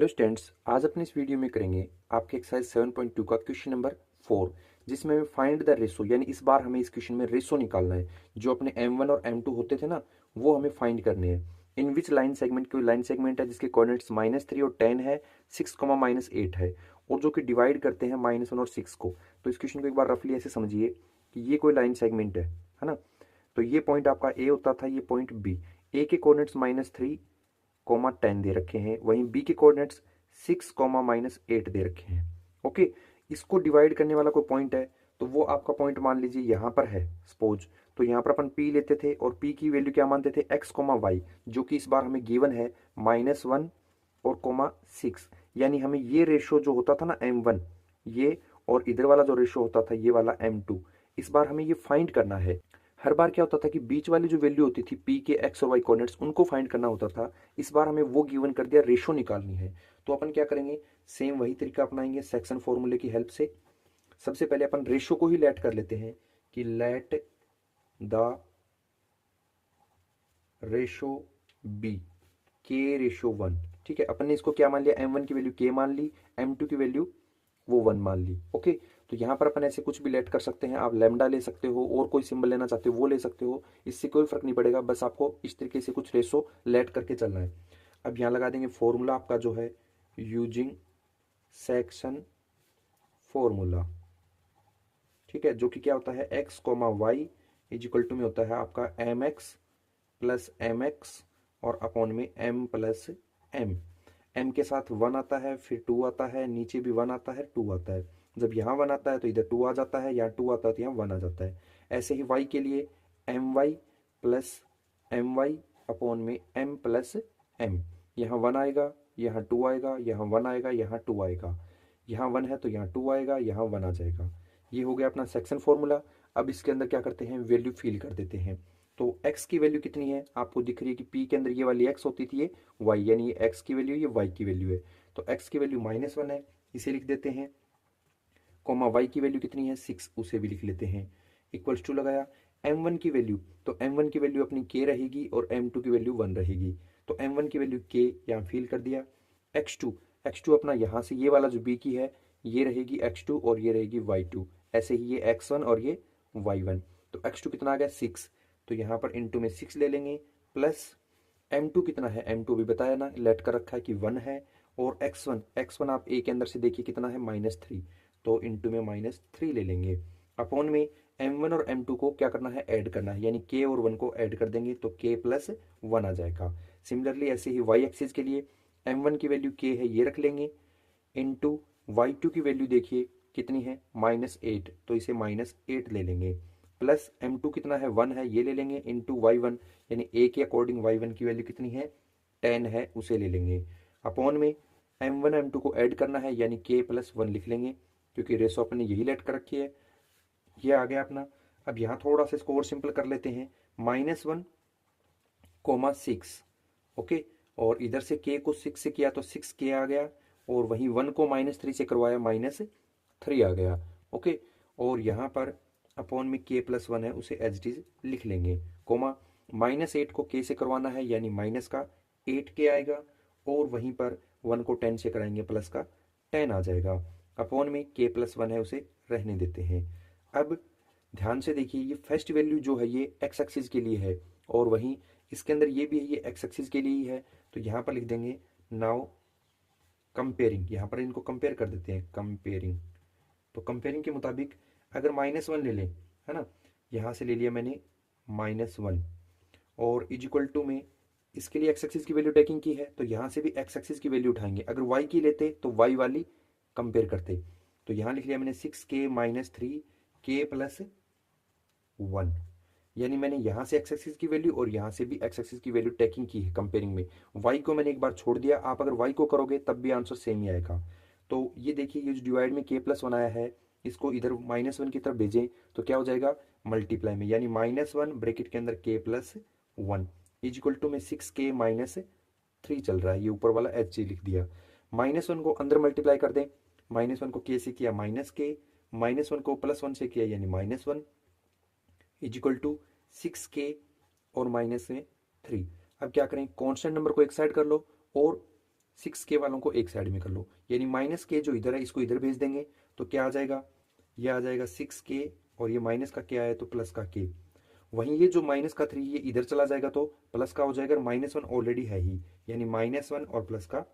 Hello students, आज अपने इस वीडियो में करेंगे आपके एक्सरसाइज 7.2 का क्वेश्चन नंबर 4, जिसमें हमें फाइंड द रेशो, यानी इस बार हमें इस क्वेश्चन में रेशो निकालना है। जो अपने m1 और m2 होते थे ना, वो हमें फाइंड करने हैं। इन विच लाइन सेगमेंट, कोई लाइन सेगमेंट है जिसके कोऑर्डिनेट्स -3 और 10 है, 6, -8 है, और जो कि डिवाइड करते हैं -1 और 6 को। तो इस क्वेश्चन को एक बार रफली ऐसे समझिए कि ये कोई लाइन सेगमेंट है ना। तो ये पॉइंट आपका ए होता था, ये पॉइंट बी। ए के कोऑर्डिनेट्स -3, 10 दे रखे हैं, वहीं बी के कोऑर्डिनेट्स 6, -8 दे रखे हैं। ओके, इसको डिवाइड करने वाला कोई पॉइंट है, तो वो आपका पॉइंट मान लीजिए यहाँ पर है सपोज। तो यहाँ पर अपन पी लेते थे और पी की वैल्यू क्या मानते थे, एक्स, वाई, जो कि इस बार हमें गिवन है -1 और 6। यानी हमें ये रेशो जो होता था ना m1, ये, और इधर वाला जो रेशो होता था ये वाला m2, इस बार हमें ये फाइंड करना है। हर बार क्या होता था कि बीच वाली जो वैल्यू होती थी पी के एक्स और वाई कोऑर्डिनेट्स, उनको फाइंड करना होता था। इस बार हमें वो गिवन कर दिया, रेशो निकालनी है। तो अपन क्या करेंगे, सेम वही तरीका अपनाएंगे सेक्शन फॉर्मूले की हेल्प से। सबसे पहले अपन रेशो को ही लेट कर लेते हैं कि let the ratio B k/1। ठीक है, अपन ने इसको क्या मान लिया, m1 की वैल्यू k मान ली, m2 की वैल्यू वो 1 मान ली। ओके, तो यहाँ पर अपन ऐसे कुछ भी लेट कर सकते हैं। आप लैम्डा ले सकते हो, और कोई सिंबल लेना चाहते हो वो ले सकते हो, इससे कोई फर्क नहीं पड़ेगा। बस आपको इस तरीके से कुछ रेशो लेट करके चलना है। अब यहाँ लगा देंगे फॉर्मूला आपका जो है यूजिंग सेक्शन फॉर्मूला। ठीक है, जो कि क्या होता है, x, y is equal to में होता है आपका mx प्लस mx और अपॉन में m प्लस m। m के साथ 1 आता है, फिर 2 आता है, नीचे भी 1 आता है, 2 आता है। जब यहाँ 1 आता है तो इधर 2 आ जाता है, यहाँ 2 आता है तो यहाँ 1 आ जाता है। ऐसे ही y के लिए my प्लस my अपॉन में m प्लस m। यहाँ 1 आएगा, यहाँ 2 आएगा, यहाँ 1 आएगा, यहाँ 2 आएगा, यहाँ 1 है तो यहाँ 2 आएगा, यहाँ 1 आ जाएगा। ये हो गया अपना सेक्शन फॉर्मूला। अब इसके अंदर क्या करते हैं, वैल्यू फिल कर देते हैं। तो x की वैल्यू कितनी है, आपको दिख रही है कि p के अंदर ये वाली x होती थी, ये y, यानी ये x की वैल्यू, ये y की वैल्यू है। तो x की वैल्यू -1 है, इसे लिख देते हैं, कोमा y की वैल्यू कितनी है 6, उसे भी लिख लेते हैं। इक्वल्स टू लगाया m1 की वैल्यू, तो m1 की वैल्यू अपनी k रहेगी और m2 की वैल्यू 1 रहेगी। तो m1 की वैल्यू k यहाँ फिल कर दिया। x2 अपना यहाँ से ये वाला जो b की है ये रहेगी x2 और ये रहेगी y2। ऐसे ही ये x1 और ये y1। तो x2 कितना आ गया 6, तो यहाँ पर इंटू में 6 ले लेंगे, प्लस m2 कितना है, m2 भी बताया ना, लेट कर रखा है कि 1 है, और x1 आप a के अंदर से देखिए कितना है -3, तो इंटू में -3 ले लेंगे। अपॉन में m1 और m2 को क्या करना है, ऐड करना है, यानी k और 1 को ऐड कर देंगे तो k प्लस 1 आ जाएगा। सिमिलरली ऐसे ही y एक्सिस के लिए m1 की वैल्यू k है, ये रख लेंगे, इंटू y2 की वैल्यू देखिए कितनी है -8, तो इसे -8 ले लेंगे, प्लस m2 कितना है 1 है, ये ले लेंगे, इंटू y1, यानी a के अकॉर्डिंग y1 की वैल्यू कितनी है 10 है, उसे ले लेंगे। अपॉन में m1 m2 को ऐड करना है, यानी k प्लस 1 लिख लेंगे, क्योंकि रेशो अपन ने यही लेट कर रखी है। ये आ गया अपना। अब यहाँ थोड़ा सा इसको और सिंपल कर लेते हैं, -1, 6। ओके, और इधर से k को 6 से किया तो 6k आ गया, और वहीं 1 को -3 से करवाया -3 आ गया। ओके, और यहाँ पर अपॉन में k प्लस 1 है, उसे एज इट इज लिख लेंगे, कोमा -8 को k से करवाना है, यानी माइनस का 8k आएगा, और वहीं पर 1 को 10 से कराएंगे, प्लस का 10 आ जाएगा। अपॉन में k प्लस 1 है, उसे रहने देते हैं। अब ध्यान से देखिए, ये फर्स्ट वैल्यू जो है ये x एक्सिस के लिए है, और वहीं इसके अंदर ये भी है, ये x एक्सिस के लिए ही है। तो यहाँ पर लिख देंगे नाउ कंपेयरिंग, यहाँ पर इनको कंपेयर कर देते हैं, कंपेयरिंग। तो कंपेयरिंग के मुताबिक अगर -1 ले लें, है ना, यहाँ से ले लिया मैंने -1, और इज इक्वल टू में इसके लिए x एक्सिस की वैल्यू टेकिंग की है, तो यहाँ से भी x एक्सिस की वैल्यू उठाएंगे। अगर y की लेते तो y वाली कंपेयर करते। तो यहाँ लिख लिया मैंने 6k -3 k प्लस 1, यानी मैंने यहाँ से x एक्सिस की वैल्यू और यहाँ से भी x एक्सिस की वैल्यू टेकिंग की है कंपेयरिंग में। y को मैंने एक बार छोड़ दिया, आप अगर y को करोगे तब भी आंसर सेम ही आएगा। तो ये देखिए, ये जो डिवाइड में k प्लस 1 आया है, इसको इधर -1 की तरफ भेजें तो क्या हो जाएगा, मल्टीप्लाई में, यानी -1 ब्रैकेट के अंदर k plus 1 is equal to में 6k -3 चल रहा है, ये ऊपर वाला h लिख दिया। -1 को अंदर मल्टीप्लाई कर दें, -1 को k से किया -k, -1 को +1 से किया यानी -1 इज इक्वल टू 6k और -3। अब क्या करें, कांस्टेंट नंबर को एक साइड कर लो और 6k वालों को एक साइड में कर लो, यानी -k जो इधर है इसको इधर भेज देंगे तो क्या आ जाएगा, ये आ जाएगा 6k और ये माइनस का क्या है तो प्लस का k। वहीं ये जो माइनस का 3 ये इधर चला जाएगा तो प्लस का हो जाएगा, -1 ऑलरेडी है ही, यानी -1 और प्लस का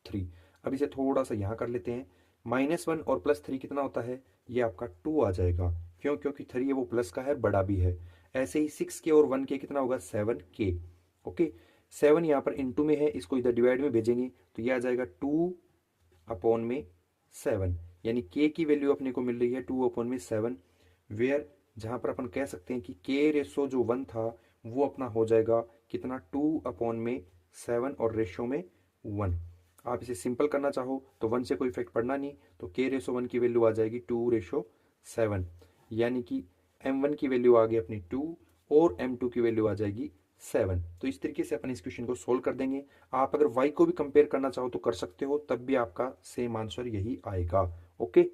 3। अब इसे थोड़ा सा यहाँ कर लेते हैं, -1 और +3 कितना होता है, ये आपका 2 आ जाएगा। क्यों, क्योंकि 3 है वो प्लस का है, बड़ा भी है। ऐसे ही 6k और 1k कितना होगा 7k। ओके, 7 यहाँ पर इनटू में है, इसको इधर डिवाइड में भेजेंगे तो ये आ जाएगा 2/7, यानी k की वैल्यू अपने को मिल रही है 2/7, वेयर जहाँ पर अपन कह सकते हैं कि k रेशो जो 1 था वो अपना हो जाएगा कितना 2/7 और रेशो में 1। आप इसे सिंपल करना चाहो तो 1 से कोई इफेक्ट पड़ना नहीं, तो k रेशो 1 की वैल्यू आ जाएगी 2/7, यानी कि m1 की वैल्यू आ गई अपनी 2 और m2 की वैल्यू आ जाएगी 7। तो इस तरीके से अपन इस क्वेश्चन को सोल्व कर देंगे। आप अगर y को भी कंपेयर करना चाहो तो कर सकते हो, तब भी आपका सेम आंसर यही आएगा। ओके।